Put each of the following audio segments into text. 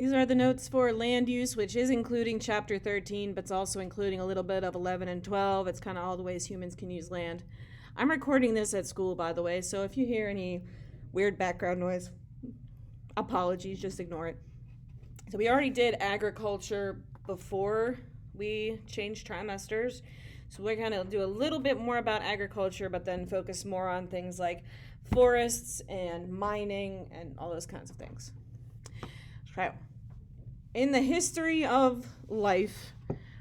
These are the notes for land use, which is including chapter 13, but it's also including a little bit of 11 and 12. It's kind of all the ways humans can use land. I'm recording this at school, by the way, so if you hear any weird background noise, apologies, just ignore it. So we already did agriculture before we changed trimesters. So we're going to do a little bit more about agriculture, but then focus more on things like forests and mining and all those kinds of things. Okay. In the history of life,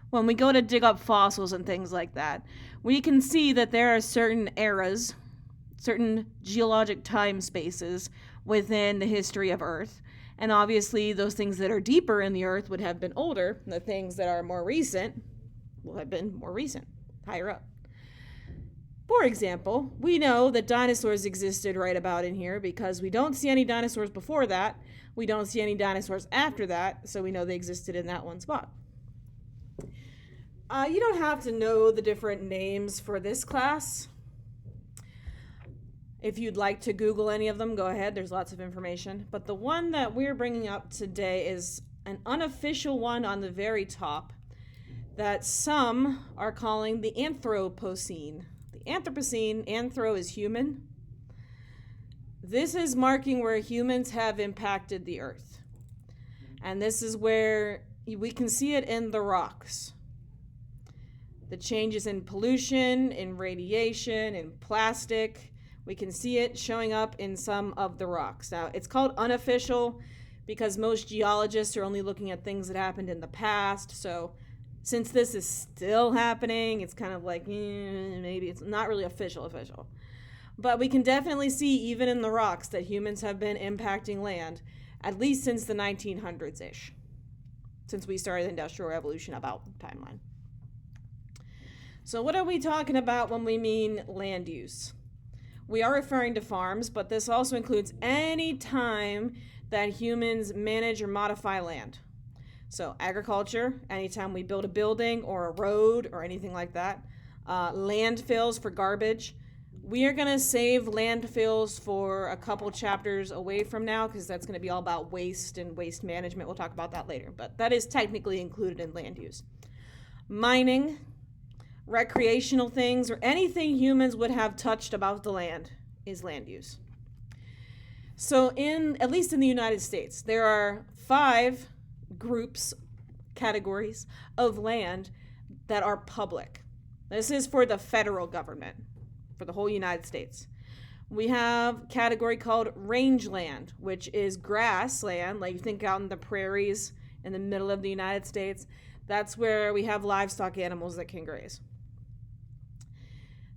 when we go to dig up fossils and things like that, we can see that there are certain eras, certain geologic time spaces within the history of Earth. And obviously, those things that are deeper in the Earth would have been older, and the things that are more recent will have been more recent, higher up. For example, we know that dinosaurs existed right about in here because we don't see any dinosaurs before that. We don't see any dinosaurs after that, so we know they existed in that one spot. You don't have to know the different names for this class. If you'd like to Google any of them, go ahead. There's lots of information. But the one that we're bringing up today is an unofficial one on the very top that some are calling the Anthropocene. The Anthropocene, anthro is human. This is marking where humans have impacted the Earth. And this is where we can see it in the rocks. The changes in pollution, in radiation, in plastic. We can see it showing up in some of the rocks. Now, it's called unofficial because most geologists are only looking at things that happened in the past. So since this is still happening, it's kind of like, maybe it's not really official. But we can definitely see, even in the rocks, that humans have been impacting land, at least since the 1900s-ish, since we started the Industrial Revolution about the timeline. So what are we talking about when we mean land use? We are referring to farms, but this also includes any time that humans manage or modify land. So agriculture, anytime we build a building or a road or anything like that. Landfills for garbage. We are going to save landfills for a couple chapters away from now because that's going to be all about waste and waste management. We'll talk about that later, but that is technically included in land use. Mining, recreational things, or anything humans would have touched about the land is land use. So at least in the United States, there are 5 groups, categories of land that are public. This is for the federal government, for the whole United States. We have a category called rangeland, which is grassland, like you think out in the prairies in the middle of the United States. That's where we have livestock animals that can graze.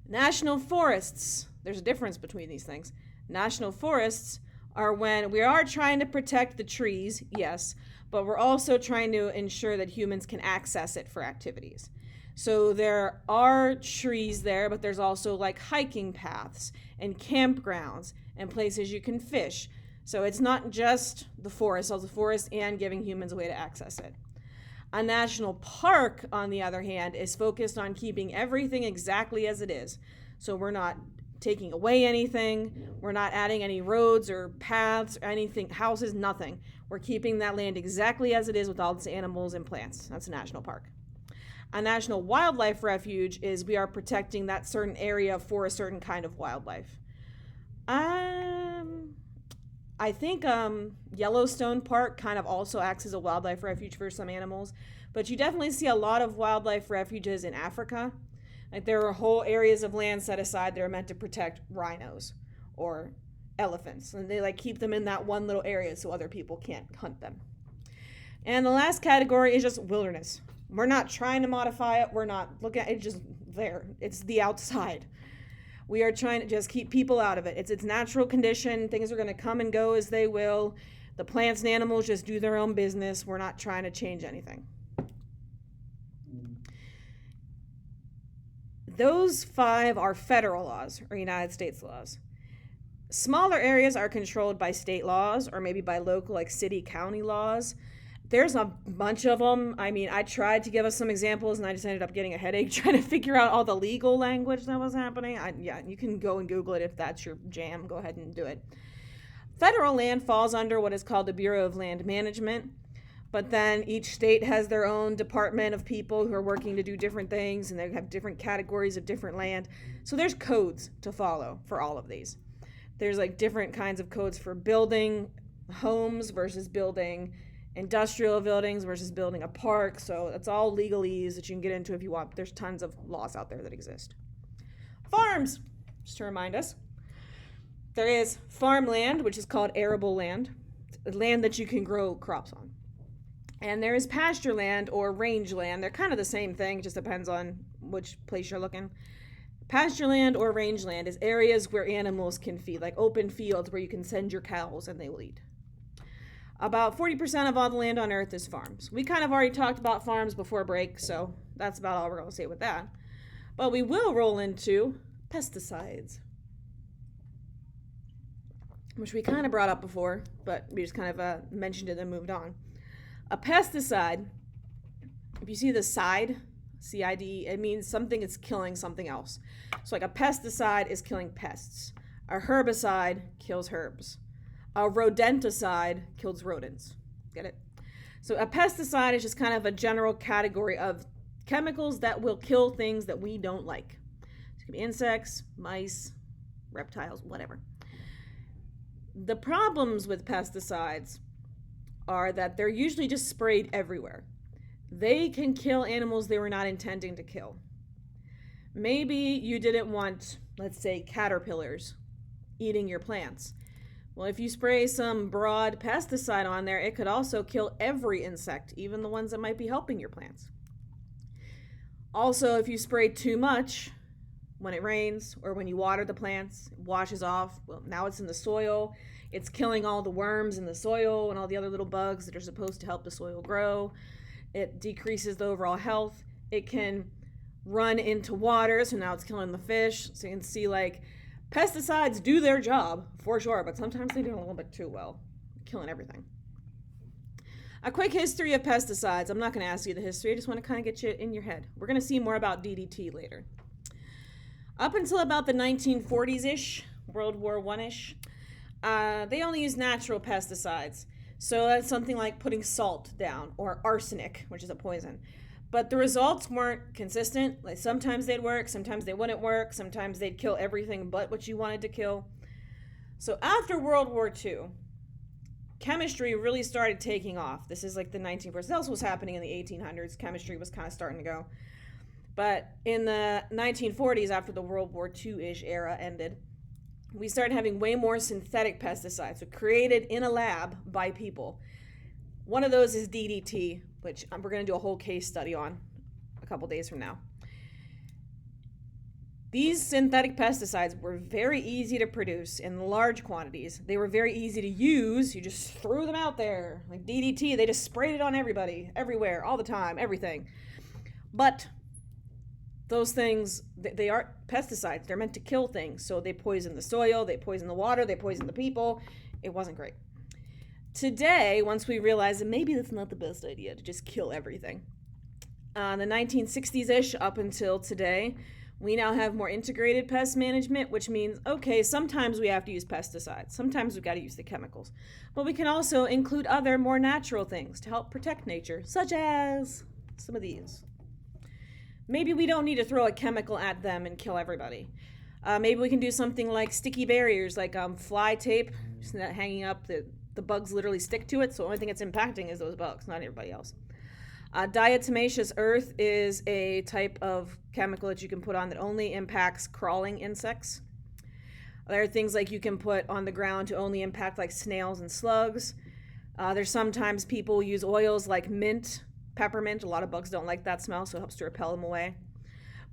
National forests, there's a difference between these things. National forests are when we are trying to protect the trees, yes, but we're also trying to ensure that humans can access it for activities. So there are trees there, but there's also like hiking paths and campgrounds and places you can fish. So it's not just the forest and giving humans a way to access it. A national park, on the other hand, is focused on keeping everything exactly as it is. So we're not taking away anything. We're not adding any roads or paths or anything, houses, nothing. We're keeping that land exactly as it is with all its animals and plants. That's a national park. A national wildlife refuge is we are protecting that certain area for a certain kind of wildlife. I think Yellowstone Park kind of also acts as a wildlife refuge for some animals, but you definitely see a lot of wildlife refuges in Africa. Like there are whole areas of land set aside that are meant to protect rhinos or elephants, and they like keep them in that one little area so other people can't hunt them. And the last category is just wilderness. We're not trying to modify it. We're not looking at it, just there. It's the outside. We are trying to just keep people out of it. It's its natural condition. Things are going to come and go as they will. The plants and animals just do their own business. We're not trying to change anything. Those 5 are federal laws or United States laws. Smaller areas are controlled by state laws or maybe by local, like city, county laws. There's a bunch of them. I mean, I tried to give us some examples and I just ended up getting a headache trying to figure out all the legal language that was happening. You can go and Google it if that's your jam. Go ahead and do it. Federal land falls under what is called the Bureau of Land Management. But then each state has their own department of people who are working to do different things, and they have different categories of different land. So there's codes to follow for all of these. There's like different kinds of codes for building homes versus building industrial buildings versus building a park. So that's all legalese that you can get into if you want. There's tons of laws out there that exist. Farms, just to remind us. There is farmland, which is called arable land, land that you can grow crops on. And there is pasture land or range land. They're kind of the same thing, it just depends on which place you're looking. Pasture land or range land is areas where animals can feed, like open fields where you can send your cows and they will eat. About 40% of all the land on earth is farms. We kind of already talked about farms before break, so that's about all we're going to say with that. But we will roll into pesticides, which we kind of brought up before, but we just kind of mentioned it and moved on. A pesticide, if you see the side, C-I-D, it means something is killing something else. So like a pesticide is killing pests. A herbicide kills herbs. A rodenticide kills rodents. Get it? So a pesticide is just kind of a general category of chemicals that will kill things that we don't like. It could be insects, mice, reptiles, whatever. The problems with pesticides are that they're usually just sprayed everywhere. They can kill animals they were not intending to kill. Maybe you didn't want, let's say, caterpillars eating your plants. Well, if you spray some broad pesticide on there, it could also kill every insect, even the ones that might be helping your plants. Also, if you spray too much, when it rains or when you water the plants, it washes off. Well, now it's in the soil. It's killing all the worms in the soil and all the other little bugs that are supposed to help the soil grow. It decreases the overall health. It can run into water, so now it's killing the fish. So you can see, like, pesticides do their job for sure, but sometimes they do it a little bit too well, killing everything. A quick history of pesticides. I'm not going to ask you the history. I just want to kind of get you in your head. We're going to see more about DDT later. Up until about the 1940s-ish, World War I-ish, they only used natural pesticides. So that's something like putting salt down or arsenic, which is a poison. But the results weren't consistent. Like sometimes they'd work, sometimes they wouldn't work, sometimes they'd kill everything but what you wanted to kill. So after World War II, chemistry really started taking off. This is like the 1940s. This also was happening in the 1800s. Chemistry was kind of starting to go. But in the 1940s, after the World War II-ish era ended, we started having way more synthetic pesticides, so created in a lab by people. One of those is DDT, which we're going to do a whole case study on a couple days from now. These synthetic pesticides were very easy to produce in large quantities. They were very easy to use. You just threw them out there. Like DDT, they just sprayed it on everybody, everywhere, all the time, everything. But those things, they aren't pesticides. They're meant to kill things. So they poison the soil, they poison the water, they poison the people. It wasn't great. Today, once we realize that maybe that's not the best idea to just kill everything. The 1960s-ish up until today, we now have more integrated pest management, which means, okay, sometimes we have to use pesticides. Sometimes we've got to use the chemicals. But we can also include other more natural things to help protect nature, such as some of these. Maybe we don't need to throw a chemical at them and kill everybody. Maybe we can do something like sticky barriers, like fly tape, just hanging up. The bugs literally stick to it, so the only thing it's impacting is those bugs, not everybody else. Diatomaceous earth is a type of chemical that you can put on that only impacts crawling insects. There are things like you can put on the ground to only impact like snails and slugs. There's sometimes people use oils like mint, peppermint. A lot of bugs don't like that smell, so it helps to repel them away.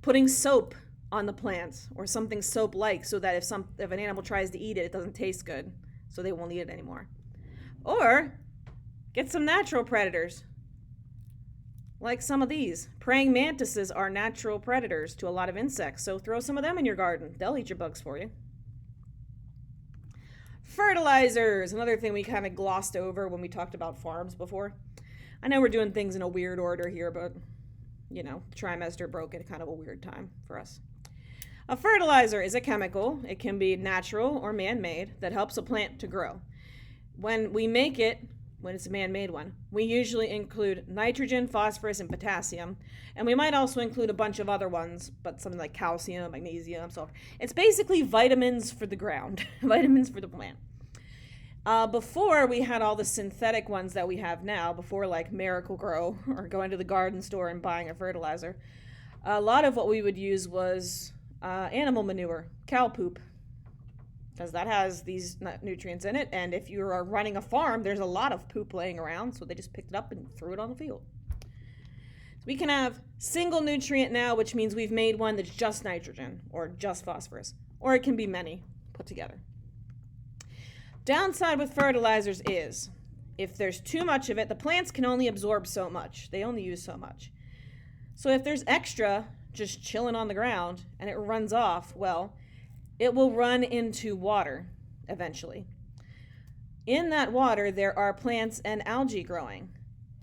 Putting soap on the plants or something soap-like so that if an animal tries to eat it, it doesn't taste good, so they won't eat it anymore. Or get some natural predators, like some of these. Praying mantises are natural predators to a lot of insects, so throw some of them in your garden. They'll eat your bugs for you. Fertilizers, another thing we kind of glossed over when we talked about farms before. I know we're doing things in a weird order here, but, you know, trimester broke at kind of a weird time for us. A fertilizer is a chemical. It can be natural or man-made that helps a plant to grow. When we make it when it's a man-made one, we usually include nitrogen, phosphorus, and potassium. And we might also include a bunch of other ones, but something like calcium, magnesium, sulfur. It's basically vitamins for the ground, vitamins for the plant. Before we had all the synthetic ones that we have now, before like Miracle-Gro or going to the garden store and buying a fertilizer, a lot of what we would use was animal manure, cow poop, because that has these nutrients in it. And if you are running a farm, there's a lot of poop laying around, so they just picked it up and threw it on the field. So we can have single nutrient now, which means we've made one that's just nitrogen or just phosphorus, or it can be many put together. Downside with fertilizers is if there's too much of it, the plants can only absorb so much. They only use so much. So if there's extra just chilling on the ground and it runs off, well, it will run into water eventually. In that water, there are plants and algae growing.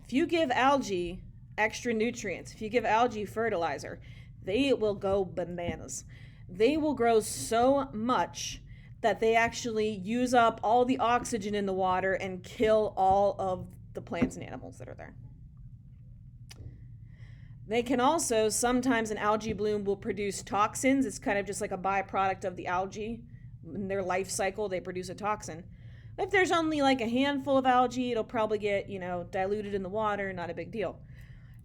If you give algae extra nutrients, if you give algae fertilizer, they will go bananas. They will grow so much that they actually use up all the oxygen in the water and kill all of the plants and animals that are there. They can also, sometimes an algae bloom will produce toxins. It's kind of just like a byproduct of the algae. In their life cycle, they produce a toxin. If there's only like a handful of algae, it'll probably get, diluted in the water, not a big deal.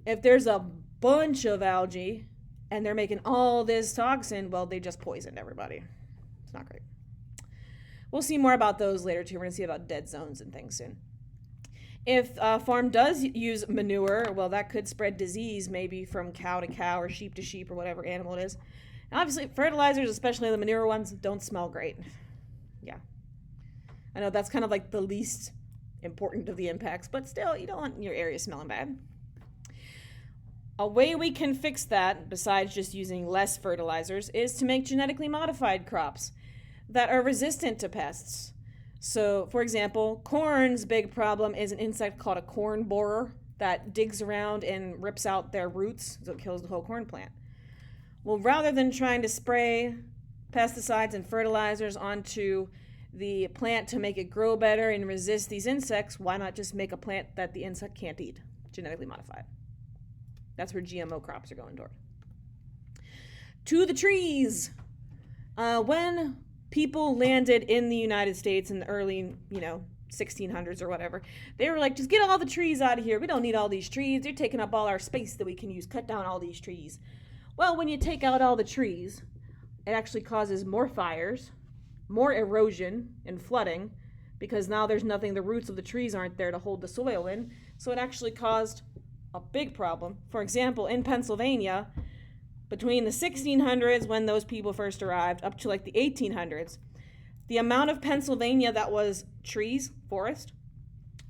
If there's a bunch of algae and they're making all this toxin, well, they just poisoned everybody. It's not great. We'll see more about those later too. We're going to see about dead zones and things soon. If a farm does use manure, well, that could spread disease maybe from cow to cow or sheep to sheep or whatever animal it is. And obviously, fertilizers, especially the manure ones, don't smell great. Yeah. I know that's kind of like the least important of the impacts, but still, you don't want your area smelling bad. A way we can fix that, besides just using less fertilizers, is to make genetically modified crops that are resistant to pests. So, for example, corn's big problem is an insect called a corn borer that digs around and rips out their roots, so it kills the whole corn plant. Well, rather than trying to spray pesticides and fertilizers onto the plant to make it grow better and resist these insects, why not just make a plant that the insect can't eat, genetically modified? That's where GMO crops are going toward. To the trees. When people landed in the United States in the early, 1600s or whatever, they were like, just get all the trees out of here. We don't need all these trees. They're taking up all our space that we can use. Cut down all these trees. Well, when you take out all the trees, it actually causes more fires, more erosion and flooding, because now there's nothing, the roots of the trees aren't there to hold the soil in. So it actually caused a big problem. For example, in Pennsylvania, between the 1600s, when those people first arrived, up to like the 1800s, the amount of Pennsylvania that was trees, forest,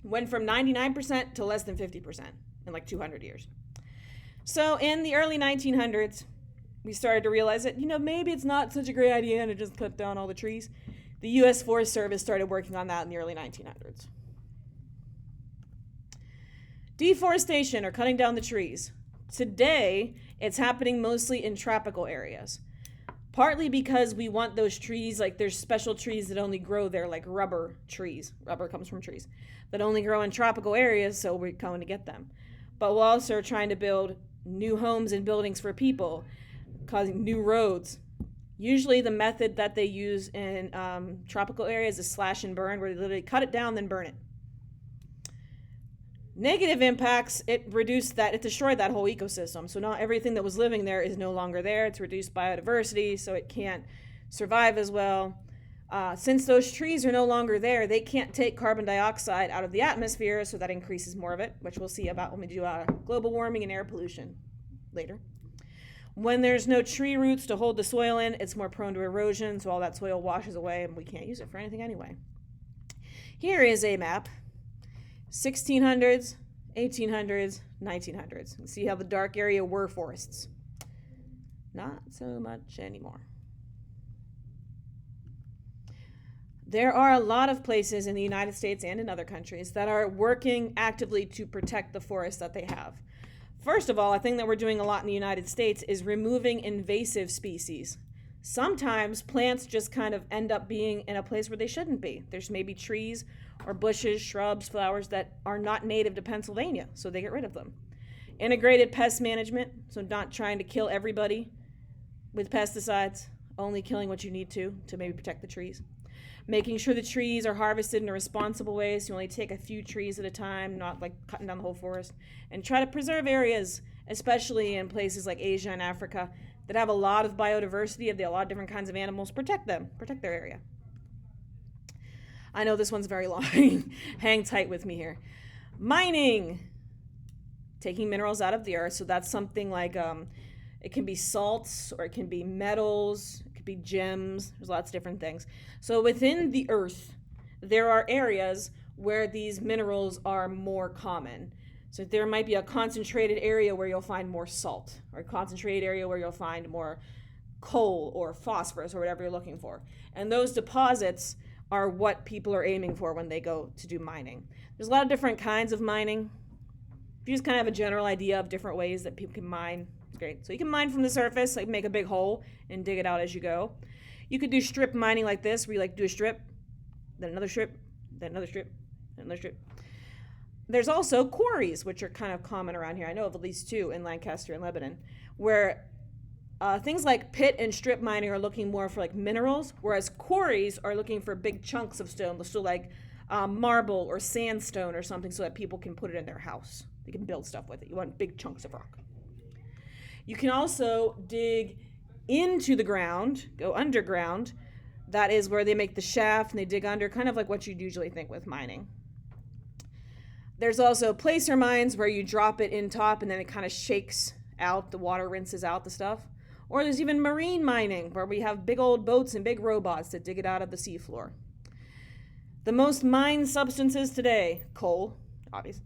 went from 99% to less than 50% in like 200 years. So in the early 1900s, we started to realize that, maybe it's not such a great idea to just cut down all the trees. The U.S. Forest Service started working on that in the early 1900s. Deforestation, or cutting down the trees. Today, it's happening mostly in tropical areas. Partly because we want those trees, like there's special trees that only grow there, like rubber trees. Rubber comes from trees that only grow in tropical areas, so we're going to get them. But we're also trying to build new homes and buildings for people, causing new roads. Usually the method that they use in tropical areas is slash and burn, where they literally cut it down, then burn it. Negative impacts, it destroyed that whole ecosystem. So now everything that was living there is no longer there. It's reduced biodiversity, so it can't survive as well. Since those trees are no longer there, they can't take carbon dioxide out of the atmosphere, so that increases more of it, which we'll see about when we do global warming and air pollution later. When there's no tree roots to hold the soil in, it's more prone to erosion, so all that soil washes away and we can't use it for anything anyway. Here is a map. 1600s, 1800s, 1900s. You see how the dark area were forests. Not so much anymore. There are a lot of places in the United States and in other countries that are working actively to protect the forests that they have. First of all, a thing that we're doing a lot in the United States is removing invasive species. Sometimes plants just kind of end up being in a place where they shouldn't be. There's maybe trees or bushes, shrubs, flowers that are not native to Pennsylvania, so they get rid of them. Integrated pest management, so not trying to kill everybody with pesticides, only killing what you need to maybe protect the trees. Making sure the trees are harvested in a responsible way, so you only take a few trees at a time, not like cutting down the whole forest. And try to preserve areas, especially in places like Asia and Africa, that have a lot of biodiversity, have a lot of different kinds of animals. Protect them, protect their area. I know this one's very long. Hang tight with me here. Mining, taking minerals out of the earth. So that's something like it can be salts, or it can be metals, it could be gems. There's lots of different things. So within the earth, there are areas where these minerals are more common. So there might be a concentrated area where you'll find more salt, or a concentrated area where you'll find more coal or phosphorus or whatever you're looking for. And those deposits are what people are aiming for when they go to do mining. There's a lot of different kinds of mining. If you just kind of have a general idea of different ways that people can mine, it's great. So you can mine from the surface, like make a big hole and dig it out as you go. You could do strip mining like this, where you like do a strip, then another strip, then another strip, then another strip. There's also quarries, which are kind of common around here. I know of at least two in Lancaster and Lebanon, where things like pit and strip mining are looking more for like minerals, whereas quarries are looking for big chunks of stone, so like marble or sandstone or something, so that people can put it in their house. They can build stuff with it. You want big chunks of rock. You can also dig into the ground, go underground. That is where they make the shaft and they dig under, kind of like what you'd usually think with mining. There's also placer mines where you drop it in top and then it kind of shakes out, the water rinses out the stuff. Or there's even marine mining where we have big old boats and big robots that dig it out of the seafloor. The most mined substances today: coal, obvious,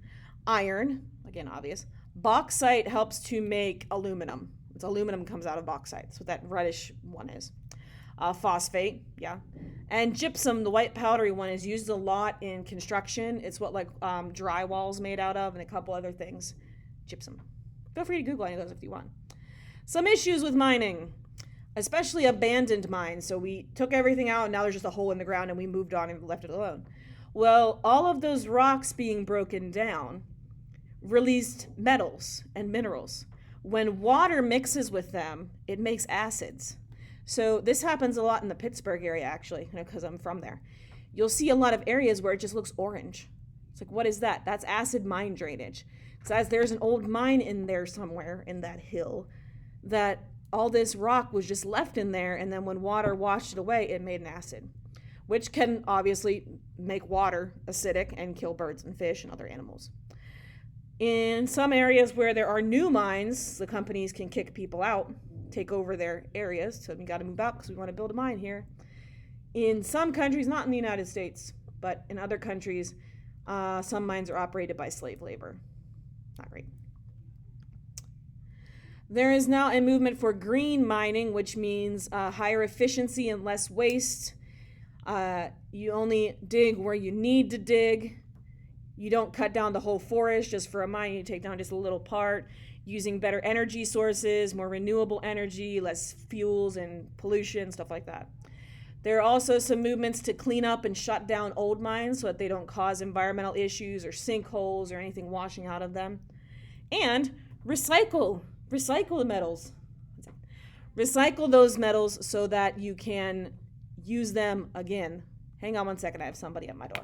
iron, again obvious, bauxite helps to make aluminum. It's aluminum comes out of bauxite. That's what that reddish one is. Phosphate, yeah. And gypsum, the white powdery one, is used a lot in construction. It's what like drywall's made out of and a couple other things. Gypsum. Feel free to Google any of those if you want. Some issues with mining, especially abandoned mines. So we took everything out and now there's just a hole in the ground and we moved on and left it alone. Well, all of those rocks being broken down released metals and minerals. When water mixes with them, it makes acids. So this happens a lot in the Pittsburgh area, actually, because I'm from there. You'll see a lot of areas where it just looks orange. It's like, what is that? That's acid mine drainage. So as there's an old mine in there somewhere in that hill, that all this rock was just left in there, and then when water washed it away, it made an acid, which can obviously make water acidic and kill birds and fish and other animals. In some areas where there are new mines, the companies can kick people out, take over their areas, so we got to move out because we want to build a mine here. In some countries, not in the United States, but in other countries, some mines are operated by slave labor. Not great. There is now a movement for green mining, which means higher efficiency and less waste. You only dig where you need to dig. You don't cut down the whole forest just for a mine. You take down just a little part. Using better energy sources, more renewable energy, less fuels and pollution, stuff like that. There are also some movements to clean up and shut down old mines so that they don't cause environmental issues or sinkholes or anything washing out of them. And recycle the metals. Recycle those metals so that you can use them again. Hang on one second, I have somebody at my door.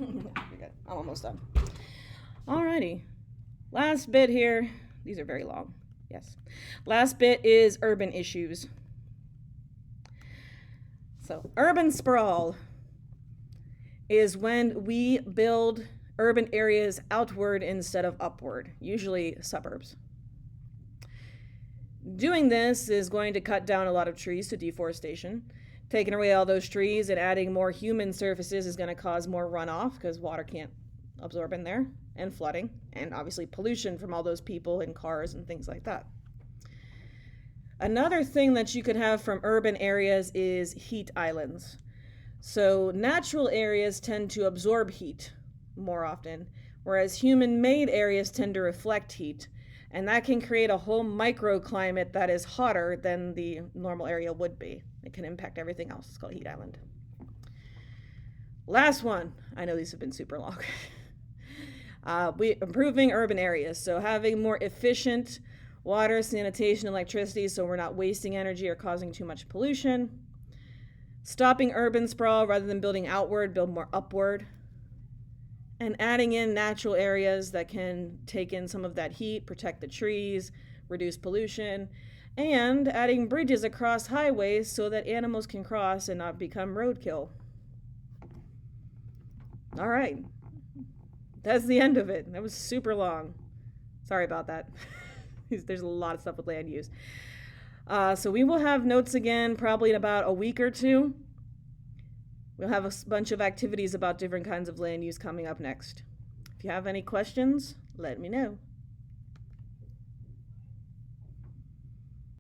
You're good. I'm almost done. Alrighty. Last bit here. These are very long. Yes. Last bit is urban issues. So, urban sprawl is when we build urban areas outward instead of upward, usually suburbs. Doing this is going to cut down a lot of trees to deforestation. Taking away all those trees and adding more human surfaces is going to cause more runoff because water can't absorb in there, and flooding, and obviously pollution from all those people and cars and things like that. Another thing that you could have from urban areas is heat islands. So natural areas tend to absorb heat more often, whereas human-made areas tend to reflect heat. And that can create a whole microclimate that is hotter than the normal area would be. It can impact everything else. It's called a heat island. Last one. I know these have been super long. Improving urban areas. So having more efficient water, sanitation, electricity, so we're not wasting energy or causing too much pollution. Stopping urban sprawl rather than building outward, build more upward. And adding in natural areas that can take in some of that heat, protect the trees, reduce pollution, and adding bridges across highways so that animals can cross and not become roadkill. All right. That's the end of it. That was super long. Sorry about that. There's a lot of stuff with land use. So we will have notes again probably in about a week or two. We'll have a bunch of activities about different kinds of land use coming up next. If you have any questions, let me know.